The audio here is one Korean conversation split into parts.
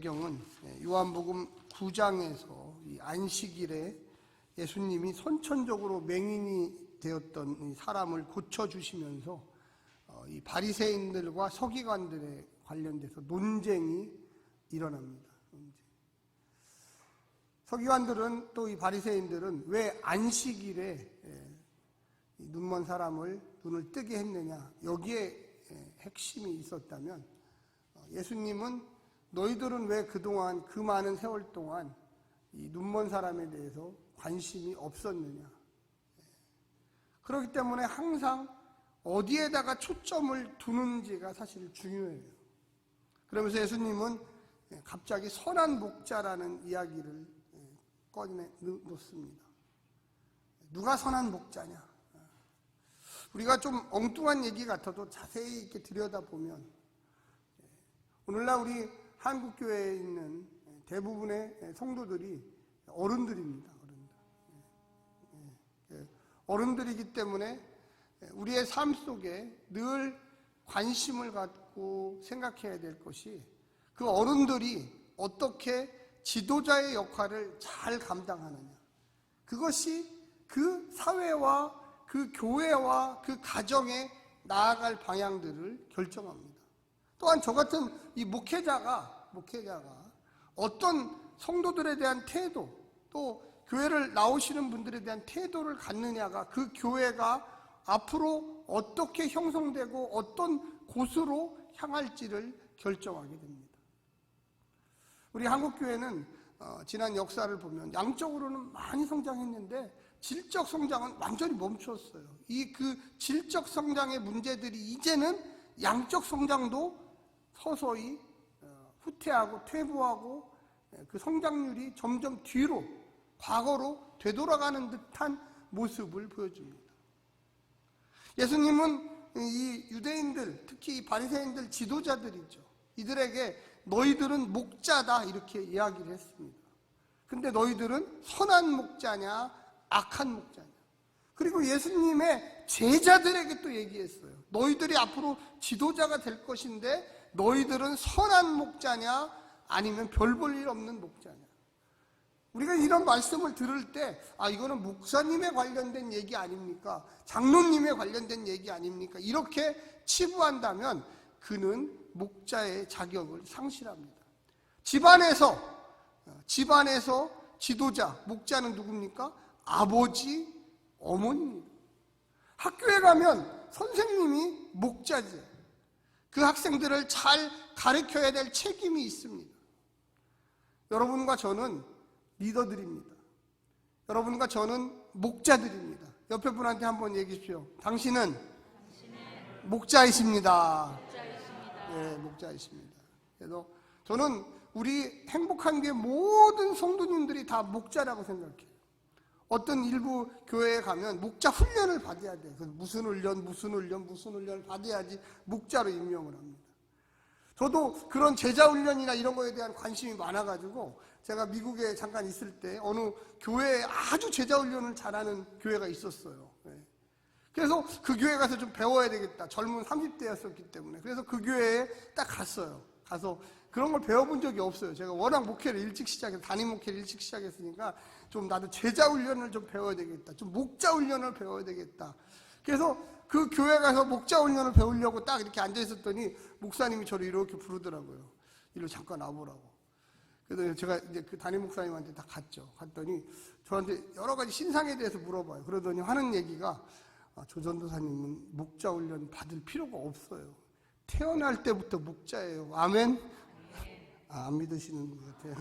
배경은 요한복음 9장에서 이 안식일에 예수님이 선천적으로 맹인이 되었던 이 사람을 고쳐주시면서 이 바리새인들과 서기관들에 관련돼서 논쟁이 일어납니다. 서기관들은 또 이 바리새인들은 왜 안식일에 눈먼 사람을 눈을 뜨게 했느냐, 여기에 핵심이 있었다면, 예수님은 너희들은 왜 그동안 그 많은 세월 동안 이 눈먼 사람에 대해서 관심이 없었느냐, 그렇기 때문에 항상 어디에다가 초점을 두는지가 사실 중요해요. 그러면서 예수님은 갑자기 선한 목자라는 이야기를 꺼내 놓습니다. 누가 선한 목자냐? 우리가 좀 엉뚱한 얘기 같아도 자세히 이렇게 들여다보면, 오늘날 우리 한국교회에 있는 대부분의 성도들이 어른들입니다. 어른들이기 때문에 우리의 삶 속에 늘 관심을 갖고 생각해야 될 것이, 그 어른들이 어떻게 지도자의 역할을 잘 감당하느냐, 그것이 그 사회와 그 교회와 그 가정에 나아갈 방향들을 결정합니다. 또한 저 같은 이 목회자가 어떤 성도들에 대한 태도, 또 교회를 나오시는 분들에 대한 태도를 갖느냐가 그 교회가 앞으로 어떻게 형성되고 어떤 곳으로 향할지를 결정하게 됩니다. 우리 한국교회는 지난 역사를 보면 양적으로는 많이 성장했는데 질적 성장은 완전히 멈추었어요. 그 질적 성장의 문제들이 이제는 양적 성장도 서서히 후퇴하고 퇴보하고 그 성장률이 점점 뒤로, 과거로 되돌아가는 듯한 모습을 보여줍니다. 예수님은 이 유대인들, 특히 이 바리새인들 지도자들이죠, 이들에게 너희들은 목자다 이렇게 이야기를 했습니다. 근데 너희들은 선한 목자냐 악한 목자냐? 그리고 예수님의 제자들에게 또 얘기했어요. 너희들이 앞으로 지도자가 될 것인데 너희들은 선한 목자냐 아니면 별 볼 일 없는 목자냐? 우리가 이런 말씀을 들을 때, 이거는 목사님에 관련된 얘기 아닙니까? 장로님에 관련된 얘기 아닙니까? 이렇게 치부한다면 그는 목자의 자격을 상실합니다. 집안에서 지도자, 목자는 누굽니까? 아버지, 어머니입니다. 학교에 가면 선생님이 목자지. 그 학생들을 잘 가르쳐야 될 책임이 있습니다. 여러분과 저는 리더들입니다. 여러분과 저는 목자들입니다. 옆에 분한테 한번 얘기하십시오. 당신은 목자이십니다. 네, 목자이십니다. 그래서 저는 우리 행복한 게 모든 성도님들이 다 목자라고 생각해요. 어떤 일부 교회에 가면 목자 훈련을 받아야 돼요. 무슨 훈련을 받아야지 목자로 임명을 합니다. 저도 그런 제자 훈련이나 이런 거에 대한 관심이 많아가지고 제가 미국에 잠깐 있을 때 어느 교회에 아주 제자 훈련을 잘하는 교회가 있었어요. 그래서 그 교회 가서 좀 배워야 되겠다. 젊은 30대였었기 때문에. 그래서 그 교회에 딱 갔어요. 가서 그런 걸 배워본 적이 없어요. 제가 워낙 목회를 일찍 시작해서, 담임 목회를 일찍 시작했으니까 좀 나도 제자 훈련을 좀 배워야 되겠다. 좀 목자 훈련을 배워야 되겠다. 그래서 그 교회 가서 목자 훈련을 배우려고 딱 이렇게 앉아 있었더니 목사님이 저를 이렇게 부르더라고요. 이리로 잠깐 와보라고. 그래서 제가 이제 그 담임 목사님한테 다 갔죠. 갔더니 저한테 여러 가지 신상에 대해서 물어봐요. 그러더니 하는 얘기가, 조 전도사님은 목자 훈련 받을 필요가 없어요. 태어날 때부터 목자예요. 아멘? 안 믿으시는 것 같아요.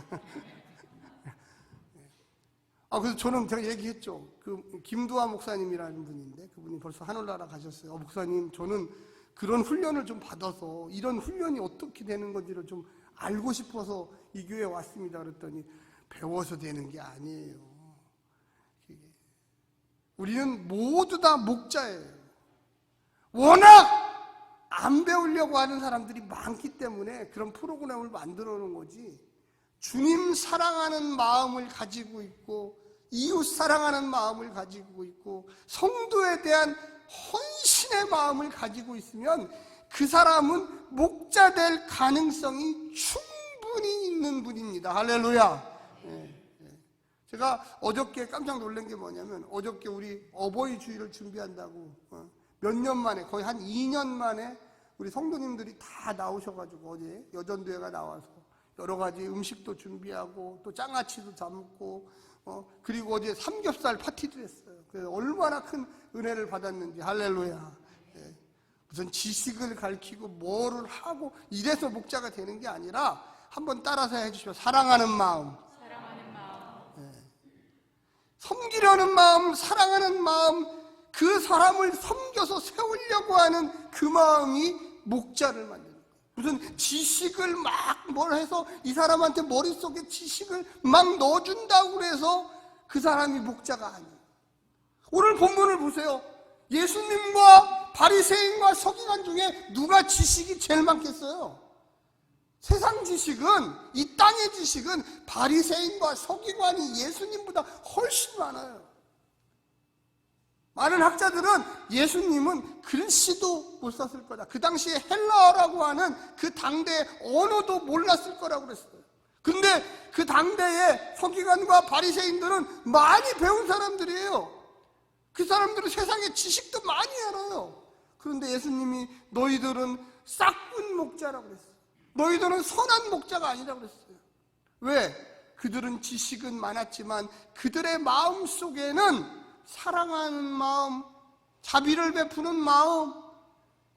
그래서 제가 얘기했죠. 그 김두하 목사님이라는 분인데 그분이 벌써 하늘나라 가셨어요. 목사님, 저는 그런 훈련을 좀 받아서 이런 훈련이 어떻게 되는 건지를 좀 알고 싶어서 이 교회에 왔습니다. 그랬더니 배워서 되는 게 아니에요. 우리는 모두 다 목자예요. 워낙 안 배우려고 하는 사람들이 많기 때문에 그런 프로그램을 만들어 놓은 거지, 주님 사랑하는 마음을 가지고 있고 이웃 사랑하는 마음을 가지고 있고 성도에 대한 헌신의 마음을 가지고 있으면 그 사람은 목자 될 가능성이 충분히 분이 있는 분입니다. 할렐루야. 제가 어저께 깜짝 놀란 게 뭐냐면, 어저께 우리 어버이 주일을 준비한다고 몇 년 만에, 거의 한 2년 만에 우리 성도님들이 다 나오셔가지고 어제 여전도회가 나와서 여러 가지 음식도 준비하고 또 장아찌도 담고 그리고 어제 삼겹살 파티도 했어요. 그래서 얼마나 큰 은혜를 받았는지. 할렐루야. 무슨 지식을 가르치고 뭐를 하고 이래서 목자가 되는 게 아니라 한번 따라서 해주시오. 사랑하는 마음, 섬기려는 마음, 사랑하는 마음, 그 사람을 섬겨서 세우려고 하는 그 마음이 목자를 만드는 거예요. 무슨 지식을 막 뭘 해서 이 사람한테 머릿속에 지식을 막 넣어준다고 그래서 그 사람이 목자가 아니에요. 오늘 본문을 보세요. 예수님과 바리새인과 서기관 중에 누가 지식이 제일 많겠어요? 세상 지식은, 이 땅의 지식은 바리새인과 서기관이 예수님보다 훨씬 많아요. 많은 학자들은 예수님은 글씨도 못 썼을 거다. 그 당시에 헬라어라고 하는 그 당대의 언어도 몰랐을 거라고 그랬어요. 근데 그 당대의 서기관과 바리새인들은 많이 배운 사람들이에요. 그 사람들은 세상의 지식도 많이 알아요. 그런데 예수님이 너희들은 싹군 목자라고 그랬어요. 너희들은 선한 목자가 아니라고 그랬어요. 왜? 그들은 지식은 많았지만 그들의 마음 속에는 사랑하는 마음, 자비를 베푸는 마음,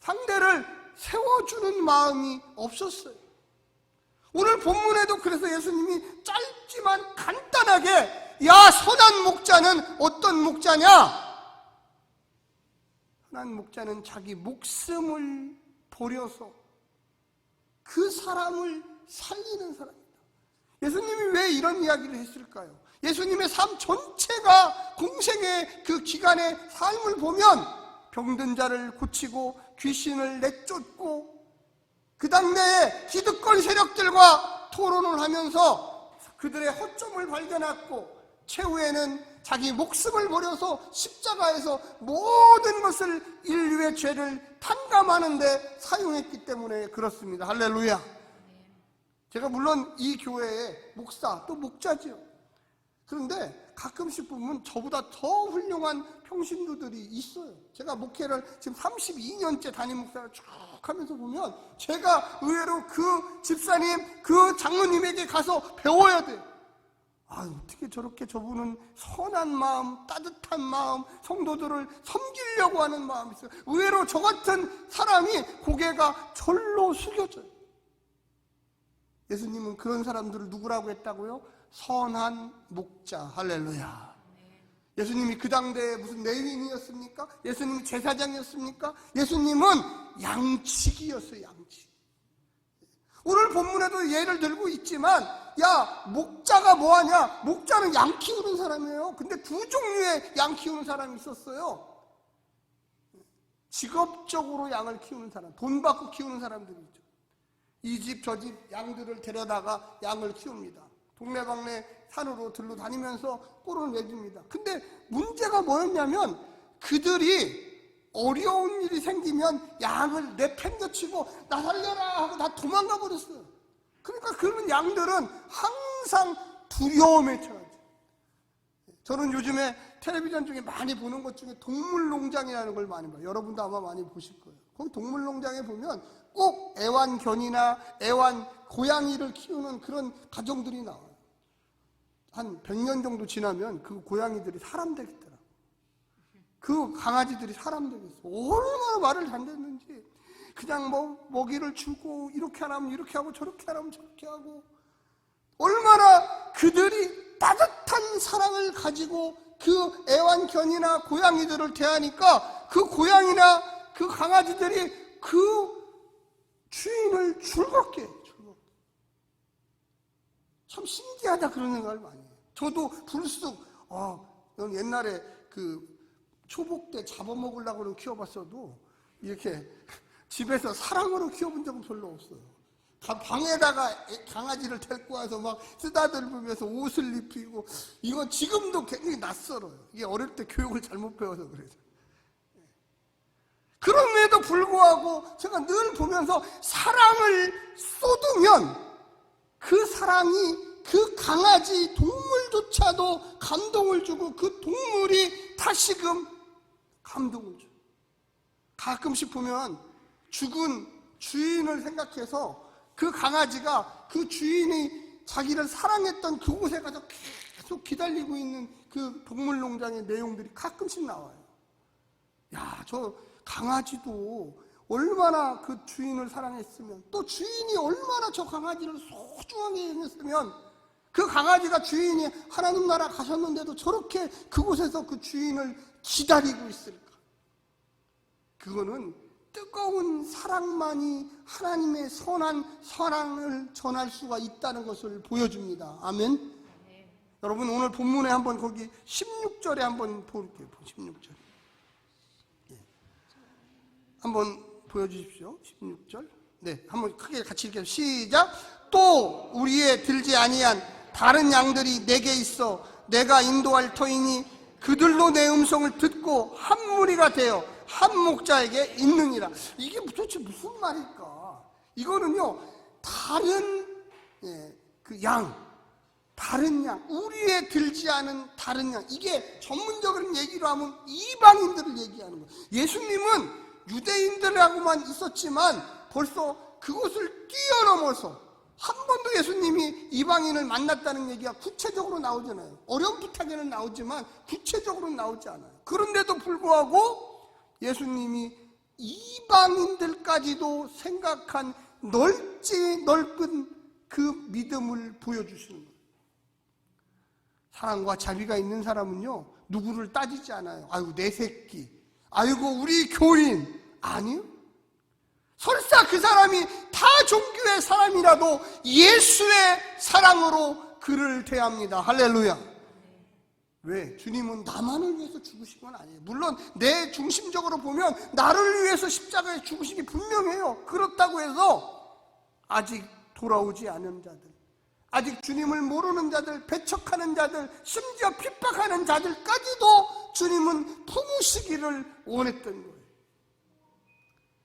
상대를 세워주는 마음이 없었어요. 오늘 본문에도 그래서 예수님이 짧지만 간단하게, 야, 선한 목자는 어떤 목자냐? 선한 목자는 자기 목숨을 버려서 그 사람을 살리는 사람입니다. 예수님이 왜 이런 이야기를 했을까요? 예수님의 삶 전체가, 공생의 그 기간의 삶을 보면 병든 자를 고치고 귀신을 내쫓고 그 당대의 기득권 세력들과 토론을 하면서 그들의 허점을 발견했고, 최후에는 자기 목숨을 버려서 십자가에서 모든 것을, 인류의 죄를 탕감하는 데 사용했기 때문에 그렇습니다. 할렐루야. 제가 물론 이 교회의 목사 또 목자지요. 그런데 가끔씩 보면 저보다 더 훌륭한 평신도들이 있어요. 제가 목회를 지금 32년째 담임 목사를 쭉 하면서 보면 제가 의외로 그 집사님, 그 장로님에게 가서 배워야 돼요. 어떻게 저렇게 저분은 선한 마음, 따뜻한 마음, 성도들을 섬기려고 하는 마음이 있어요. 의외로 저 같은 사람이 고개가 절로 숙여져요. 예수님은 그런 사람들을 누구라고 했다고요? 선한 목자. 할렐루야. 예수님이 그 당대에 무슨 레위인이었습니까? 예수님이 제사장이었습니까? 예수님은 양치기였어요. 양치기. 오늘 본문에도 예를 들고 있지만, 야, 목자가 뭐하냐? 목자는 양 키우는 사람이에요. 근데 두 종류의 양 키우는 사람이 있었어요. 직업적으로 양을 키우는 사람, 돈 받고 키우는 사람들이 있죠. 이 집 저 집 양들을 데려다가 양을 키웁니다. 동네방네 산으로 들러 다니면서 꼴을 내줍니다. 근데 문제가 뭐였냐면, 그들이 어려운 일이 생기면 양을 내팽겨치고 나 살려라 하고 다 도망가 버렸어요. 그러니까 그런 양들은 항상 두려움에 처하죠. 저는 요즘에 텔레비전 중에 많이 보는 것 중에 동물농장이라는 걸 많이 봐요. 여러분도 아마 많이 보실 거예요. 거기 동물농장에 보면 꼭 애완견이나 고양이를 키우는 그런 가정들이 나와요. 한 100년 정도 지나면 그 고양이들이 사람 되겠더라. 그 강아지들이 사람 되겠어. 얼마나 말을 잘 듣는지. 그냥 먹이를 주고 이렇게 하면 이렇게 하고 저렇게 하면 저렇게 하고, 얼마나 그들이 따뜻한 사랑을 가지고 그 애완견이나 고양이들을 대하니까 그 고양이나 그 강아지들이 그 주인을 즐겁게 해요. 참 신기하다 그런 생각을 많이 해요. 저도 불쑥 옛날에 그 초복 때 잡아먹으려고 키워봤어도 이렇게 집에서 사랑으로 키워본 적은 별로 없어요. 방에다가 강아지를 데리고 와서 막 쓰다듬으면서 옷을 입히고, 이건 지금도 굉장히 낯설어요. 이게 어릴 때 교육을 잘못 배워서 그래서. 그럼에도 불구하고 제가 늘 보면서 사랑을 쏟으면 그 사랑이 그 강아지 동물조차도 감동을 주고 그 동물이 다시금 감동을 줘. 가끔씩 보면 죽은 주인을 생각해서 그 강아지가 그 주인이 자기를 사랑했던 그곳에 가서 계속 기다리고 있는 그 동물농장의 내용들이 가끔씩 나와요. 야, 저 강아지도 얼마나 그 주인을 사랑했으면, 또 주인이 얼마나 저 강아지를 소중하게 여겼으면, 그 강아지가 주인이 하나님 나라 가셨는데도 저렇게 그곳에서 그 주인을 기다리고 있을까? 그거는 뜨거운 사랑만이 하나님의 선한 사랑을 전할 수가 있다는 것을 보여줍니다. 아멘. 네. 여러분, 오늘 본문에 한번 거기 16절에 한번 볼게요. 16절. 네. 한번 보여주십시오. 16절. 네, 한번 크게 같이 읽게요. 시작. 또 우리의 들지 아니한 다른 양들이 내게 있어 내가 인도할 터이니 그들로 내 음성을 듣고 한 무리가 되어 한 목자에게 있느니라. 이게 도대체 무슨 말일까? 이거는요, 다른 그 양, 다른 양, 우리의 들지 않은 다른 양, 이게 전문적인 얘기로 하면 이방인들을 얘기하는 거예요. 예수님은 유대인들하고만 있었지만 벌써 그것을 뛰어넘어서 한 번도 예수님이 이방인을 만났다는 얘기가 구체적으로 나오잖아요. 어렴풋하게는 나오지만 구체적으로는 나오지 않아요. 그런데도 불구하고 예수님이 이방인들까지도 생각한 넓은 그 믿음을 보여주시는 거예요. 사랑과 자비가 있는 사람은요, 누구를 따지지 않아요. 아이고 내 새끼, 아이고 우리 교인, 아니요. 설사 그 사람이 타 종교의 사람이라도 예수의 사랑으로 그를 대합니다. 할렐루야. 왜? 주님은 나만을 위해서 죽으신 건 아니에요. 물론 내 중심적으로 보면 나를 위해서 십자가에 죽으시기 분명해요. 그렇다고 해서 아직 돌아오지 않은 자들, 아직 주님을 모르는 자들, 배척하는 자들, 심지어 핍박하는 자들까지도 주님은 품으시기를 원했던 거예요.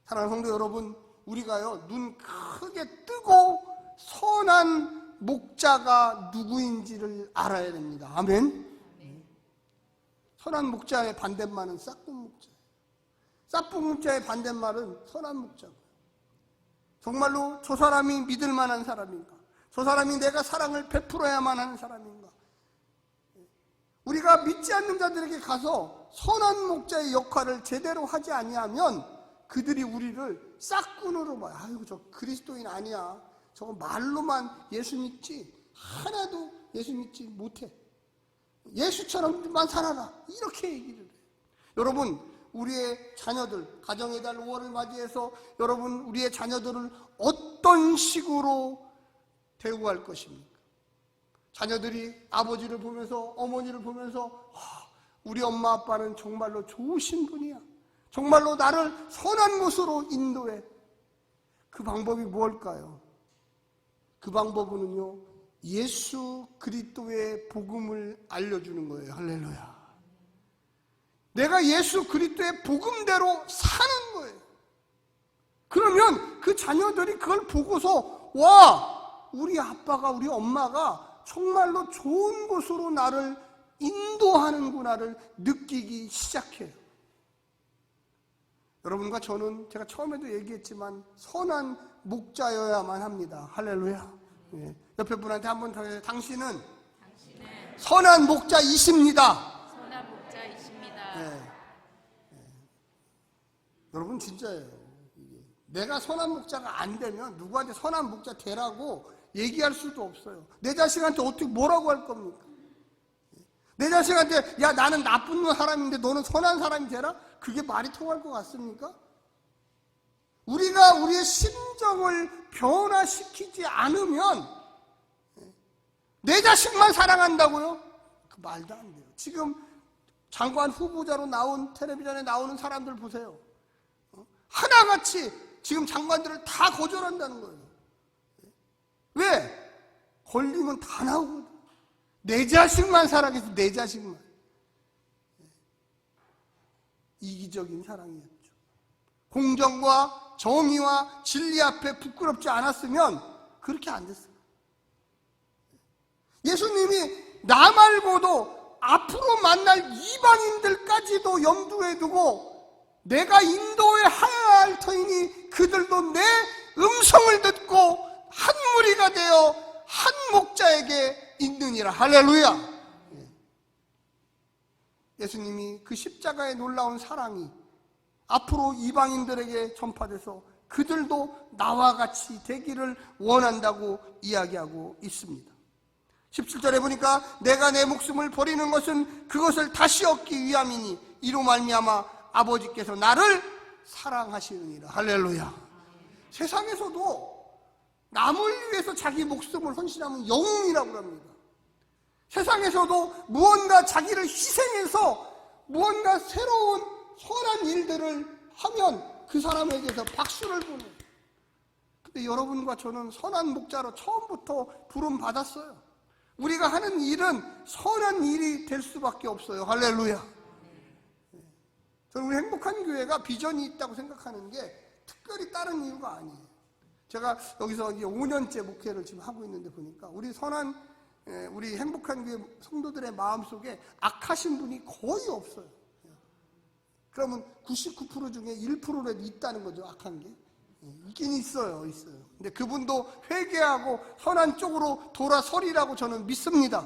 사랑하는 성도 여러분, 우리가요, 눈 크게 뜨고 선한 목자가 누구인지를 알아야 됩니다. 아멘. 선한 목자의 반대말은 싹둑 목자예요. 싹둑 목자의 반대말은 선한 목자고요. 정말로 저 사람이 믿을 만한 사람인가? 저 사람이 내가 사랑을 베풀어야만 하는 사람인가? 우리가 믿지 않는 자들에게 가서 선한 목자의 역할을 제대로 하지 아니하면 그들이 우리를 싹군으로 봐요. 아이고 저 그리스도인 아니야. 저거 말로만 예수 믿지 하나도 예수 믿지 못해. 예수처럼만 살아라. 이렇게 얘기를 해요. 여러분, 우리의 자녀들, 가정의 달 5월을 맞이해서 여러분, 우리의 자녀들을 어떤 식으로 대우할 것입니까? 자녀들이 아버지를 보면서, 어머니를 보면서 우리 엄마 아빠는 정말로 좋으신 분이야. 정말로 나를 선한 곳으로 인도해. 그 방법이 무엇일까요? 그 방법은요, 예수 그리스도의 복음을 알려주는 거예요. 할렐루야. 내가 예수 그리스도의 복음대로 사는 거예요. 그러면 그 자녀들이 그걸 보고서 와, 우리 아빠가, 우리 엄마가 정말로 좋은 곳으로 나를 인도하는구나를 느끼기 시작해요. 여러분과 저는 제가 처음에도 얘기했지만 선한 목자여야만 합니다. 할렐루야. 예. 옆에 분한테 한번 더 해요. 당신은 선한 목자이십니다. 선한 목자이십니다. 예. 예. 여러분 진짜예요. 내가 선한 목자가 안 되면 누구한테 선한 목자 되라고 얘기할 수도 없어요. 내 자식한테 어떻게 뭐라고 할 겁니까? 내 자식한테 야 나는 나쁜 사람인데 너는 선한 사람이 되라? 그게 말이 통할 것 같습니까? 우리가 우리의 심정을 변화시키지 않으면 내 자식만 사랑한다고요? 그 말도 안 돼요. 지금 장관 후보자로 나온 텔레비전에 나오는 사람들 보세요. 하나같이 지금 장관들을 다 거절한다는 거예요. 왜? 걸리면 다 나오거든. 내 자식만 사랑해서 내 자식만. 이기적인 사랑이었죠. 공정과 정의와 진리 앞에 부끄럽지 않았으면 그렇게 안 됐어요. 예수님이 나 말고도 앞으로 만날 이방인들까지도 염두에 두고 내가 인도에 하여야 할 터이니 그들도 내 음성을 듣고 한 무리가 되어 한 목자에게 있느니라. 할렐루야. 예수님이 그 십자가의 놀라운 사랑이 앞으로 이방인들에게 전파돼서 그들도 나와 같이 되기를 원한다고 이야기하고 있습니다. 17절에 보니까 내가 내 목숨을 버리는 것은 그것을 다시 얻기 위함이니 이로 말미암아 아버지께서 나를 사랑하시느니라. 할렐루야. 세상에서도 남을 위해서 자기 목숨을 헌신하면 영웅이라고 합니다. 세상에서도 무언가 자기를 희생해서 무언가 새로운 선한 일들을 하면 그 사람에게서 박수를 보내요. 근데 여러분과 저는 선한 목자로 처음부터 부름 받았어요. 우리가 하는 일은 선한 일이 될 수밖에 없어요. 할렐루야. 저는 우리 행복한 교회가 비전이 있다고 생각하는 게 특별히 다른 이유가 아니에요. 제가 여기서 이제 5년째 목회를 지금 하고 있는데 보니까 우리 행복한 교회 성도들의 마음속에 악하신 분이 거의 없어요. 그러면 99% 중에 1%라도 있다는 거죠. 악한 게 있긴 있어요. 근데 그분도 회개하고 선한 쪽으로 돌아서리라고 저는 믿습니다.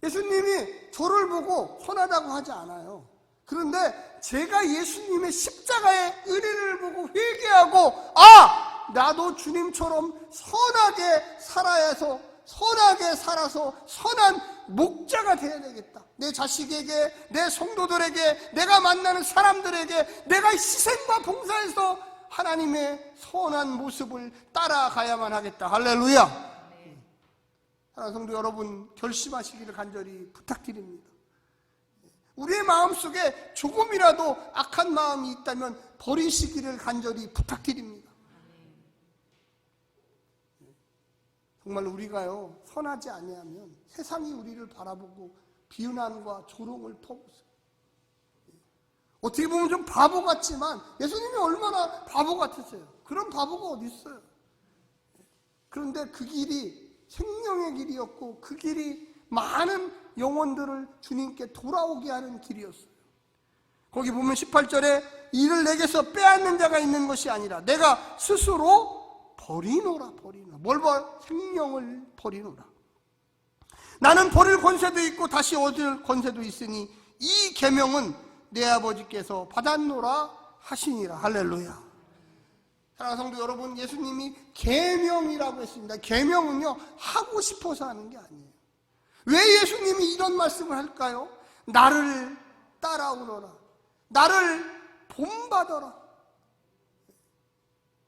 예수님이 저를 보고 선하다고 하지 않아요. 그런데 제가 예수님의 십자가의 은혜를 보고 회개하고 나도 주님처럼 선하게 살아서 선한 목자가 되어야 되겠다. 내 자식에게, 내 성도들에게, 내가 만나는 사람들에게 내가 희생과 봉사해서 하나님의 선한 모습을 따라가야만 하겠다. 할렐루야. 사랑하는 성도 여러분, 결심하시기를 간절히 부탁드립니다. 우리의 마음속에 조금이라도 악한 마음이 있다면 버리시기를 간절히 부탁드립니다. 정말 우리가요 선하지 아니하면 세상이 우리를 바라보고 비난과 조롱을 퍼붓어요. 어떻게 보면 좀 바보 같지만 예수님이 얼마나 바보 같으세요. 그런 바보가 어디 있어요. 그런데 그 길이 생명의 길이었고 그 길이 많은 영혼들을 주님께 돌아오게 하는 길이었어요. 거기 보면 18절에 이를 내게서 빼앗는 자가 있는 것이 아니라 내가 스스로 버리노라. 뭘 봐? 생명을 버리노라. 나는 버릴 권세도 있고 다시 얻을 권세도 있으니 이 계명은 내 아버지께서 받았노라 하시니라. 할렐루야. 사랑하는 성도 여러분, 예수님이 계명이라고 했습니다. 계명은요 하고 싶어서 하는 게 아니에요. 왜 예수님이 이런 말씀을 할까요? 나를 따라오너라. 나를 본받아라.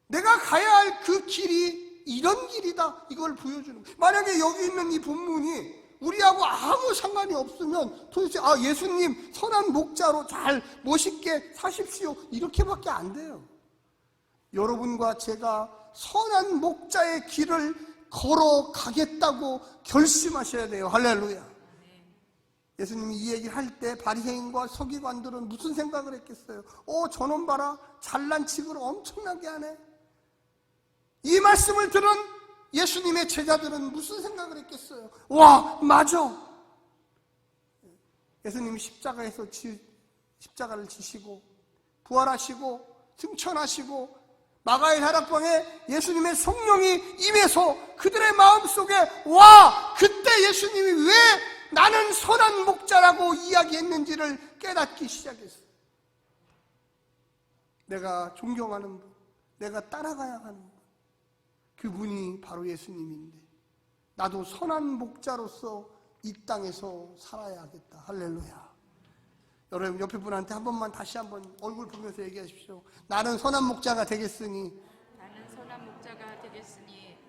내가 가야 할 그 길이 이런 길이다. 이걸 보여주는 거예요. 만약에 여기 있는 이 본문이 우리하고 아무 상관이 없으면 도대체 예수님 선한 목자로 잘 멋있게 사십시오 이렇게밖에 안 돼요. 여러분과 제가 선한 목자의 길을 걸어가겠다고 결심하셔야 돼요. 할렐루야. 예수님이 이 얘기를 할 때 바리새인과 서기관들은 무슨 생각을 했겠어요? 저놈 봐라, 잘난 척을 엄청나게 하네. 이 말씀을 들은 예수님의 제자들은 무슨 생각을 했겠어요? 와, 맞아. 예수님이 십자가를 지시고 부활하시고 승천하시고 마가의 다락방에 예수님의 성령이 임해서 그들의 마음속에 그때 예수님이 왜 나는 선한 목자라고 이야기했는지를 깨닫기 시작했어요. 내가 존경하는 분, 내가 따라가야 하는 분, 그분이 바로 예수님인데 나도 선한 목자로서 이 땅에서 살아야겠다. 할렐루야. 여러분 옆에 분한테 한 번만 다시 한번 얼굴 보면서 얘기하십시오. 나는 선한 목자가 되겠으니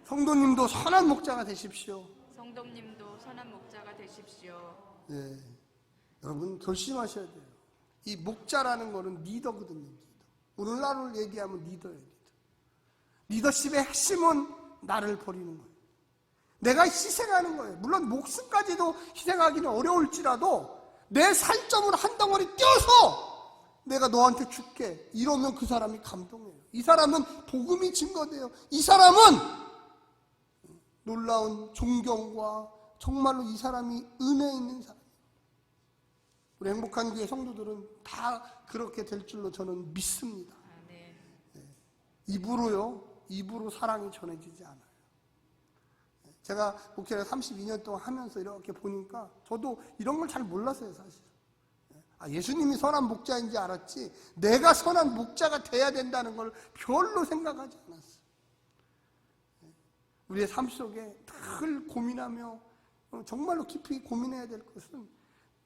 성도님도 선한 목자가 되십시오. 성도님도 선한 목자가 되십시오. 네, 여러분 결심하셔야 돼요. 이 목자라는 거는 리더거든요. 오늘날을 얘기하면 리더예요. 리더십의 핵심은 나를 버리는 거예요. 내가 희생하는 거예요. 물론 목숨까지도 희생하기는 어려울지라도 내 살점을 한 덩어리 떼어서 내가 너한테 줄게. 이러면 그 사람이 감동해요. 이 사람은 복음이 증거돼요. 이 사람은 놀라운 존경과 정말로 이 사람이 은혜 있는 사람. 우리 행복한 교회 성도들은 다 그렇게 될 줄로 저는 믿습니다. 입으로 사랑이 전해지지 않아요. 제가 목회를 32년 동안 하면서 이렇게 보니까 저도 이런 걸 잘 몰랐어요, 사실. 예수님이 선한 목자인지 알았지 내가 선한 목자가 돼야 된다는 걸 별로 생각하지 않았어요. 우리의 삶 속에 늘 고민하며 정말로 깊이 고민해야 될 것은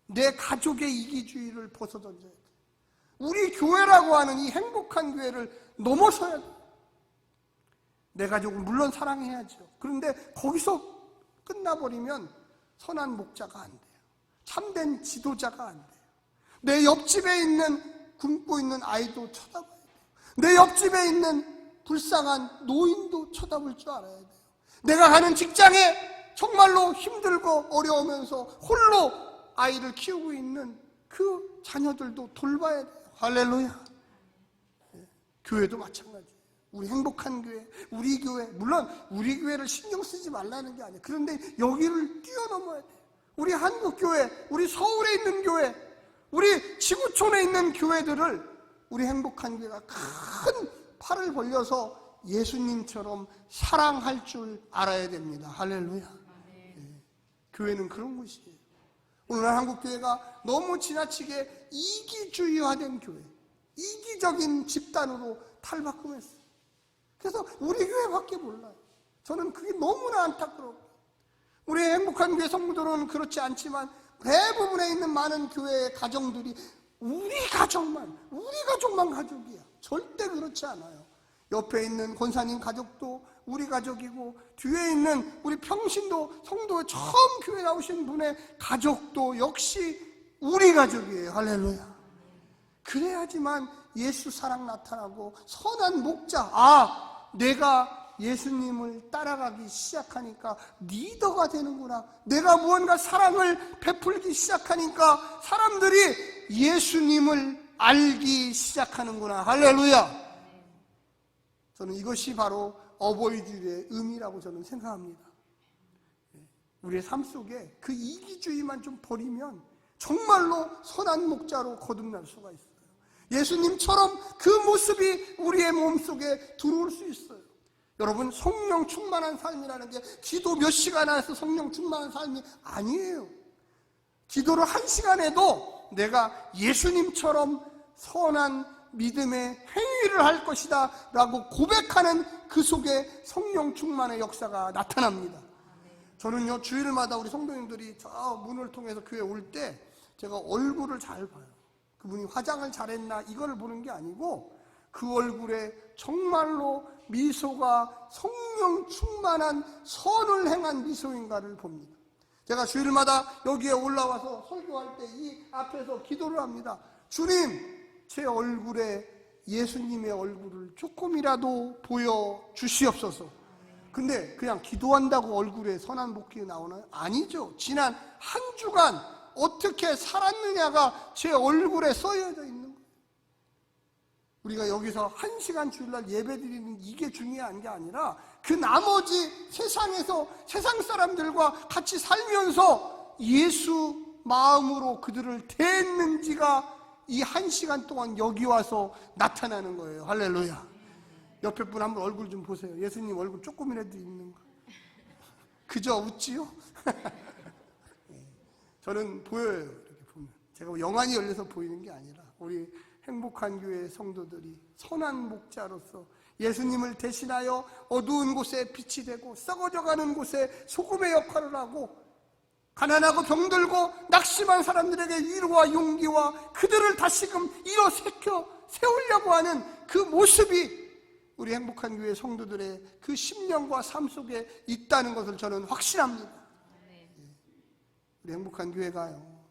내 가족의 이기주의를 벗어던져야 돼. 우리 교회라고 하는 이 행복한 교회를 넘어서야 돼. 내 가족은 물론 사랑해야죠. 그런데 거기서 끝나버리면 선한 목자가 안 돼요. 참된 지도자가 안 돼요. 내 옆집에 있는 굶고 있는 아이도 쳐다봐야 돼요. 내 옆집에 있는 불쌍한 노인도 쳐다볼 줄 알아야 돼요. 내가 가는 직장에 정말로 힘들고 어려우면서 홀로 아이를 키우고 있는 그 자녀들도 돌봐야 돼요. 할렐루야. 교회도 마찬가지예요. 우리 행복한 교회, 우리 교회, 물론 우리 교회를 신경 쓰지 말라는 게 아니에요. 그런데 여기를 뛰어넘어야 돼요. 우리 한국교회, 우리 서울에 있는 교회, 우리 지구촌에 있는 교회들을 우리 행복한 교회가 큰 팔을 벌려서 예수님처럼 사랑할 줄 알아야 됩니다. 할렐루야. 교회는 그런 곳이에요. 오늘날 한국교회가 너무 지나치게 이기주의화된 교회, 이기적인 집단으로 탈바꿈했어요. 그래서 우리 교회밖에 몰라요. 저는 그게 너무나 안타까워요. 우리 행복한 교회 성도들은 그렇지 않지만 대부분에 있는 많은 교회의 가정들이 우리 가족만 가족이야. 절대 그렇지 않아요. 옆에 있는 권사님 가족도 우리 가족이고, 뒤에 있는 우리 평신도 성도 처음 교회 나오신 분의 가족도 역시 우리 가족이에요. 할렐루야. 그래야지만 예수 사랑 나타나고 선한 목자, 내가 예수님을 따라가기 시작하니까 리더가 되는구나. 내가 무언가 사랑을 베풀기 시작하니까 사람들이 예수님을 알기 시작하는구나. 할렐루야. 저는 이것이 바로 어버이주일의 의미라고 저는 생각합니다. 우리의 삶 속에 그 이기주의만 좀 버리면 정말로 선한 목자로 거듭날 수가 있어요. 예수님처럼 그 모습이 우리의 몸속에 들어올 수 있어요. 여러분, 성령 충만한 삶이라는 게 기도 몇 시간 해서 성령 충만한 삶이 아니에요. 기도를 1시간 해도 내가 예수님처럼 선한 믿음의 행위를 할 것이다 라고 고백하는 그 속에 성령 충만의 역사가 나타납니다. 저는요, 주일마다 우리 성도님들이 저 문을 통해서 교회 올 때 제가 얼굴을 잘 봐요. 그분이 화장을 잘했나 이걸 보는 게 아니고 그 얼굴에 정말로 미소가 성령 충만한 선을 행한 미소인가를 봅니다. 제가 주일마다 여기에 올라와서 설교할 때 이 앞에서 기도를 합니다. 주님, 제 얼굴에 예수님의 얼굴을 조금이라도 보여주시옵소서. 근데 그냥 기도한다고 얼굴에 선한 복이 나오나요? 아니죠. 지난 한 주간 어떻게 살았느냐가 제 얼굴에 써여져 있는 거예요. 우리가 여기서 1시간 주일날 예배드리는 이게 중요한 게 아니라 그 나머지 세상에서 세상 사람들과 같이 살면서 예수 마음으로 그들을 대했는지가 이 1시간 동안 여기 와서 나타나는 거예요. 할렐루야. 옆에 분 한번 얼굴 좀 보세요. 예수님 얼굴 조금이라도 있는 거. 그저 웃지요? 저는 보여요. 이렇게 보면. 제가 영안이 열려서 보이는 게 아니라 우리 행복한 교회 성도들이 선한 목자로서 예수님을 대신하여 어두운 곳에 빛이 되고 썩어져가는 곳에 소금의 역할을 하고 가난하고 병들고 낙심한 사람들에게 위로와 용기와 그들을 다시금 일어 세우려고 하는 그 모습이 우리 행복한 교회 성도들의 그 심령과 삶 속에 있다는 것을 저는 확신합니다. 우리 행복한 교회가요,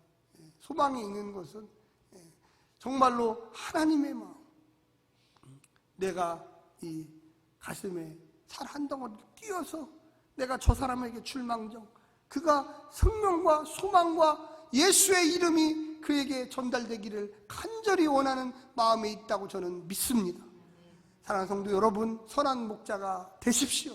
소망이 있는 것은 정말로 하나님의 마음, 내가 이 가슴에 살 한 덩어리 끼어서 내가 저 사람에게 줄망정 그가 생명과 소망과 예수의 이름이 그에게 전달되기를 간절히 원하는 마음에 있다고 저는 믿습니다. 사랑하는 성도 여러분, 선한 목자가 되십시오.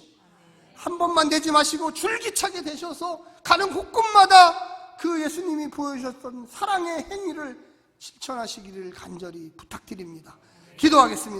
한 번만 되지 마시고 줄기차게 되셔서 가는 곳곳마다 그 예수님이 보여주셨던 사랑의 행위를 실천하시기를 간절히 부탁드립니다. 기도하겠습니다.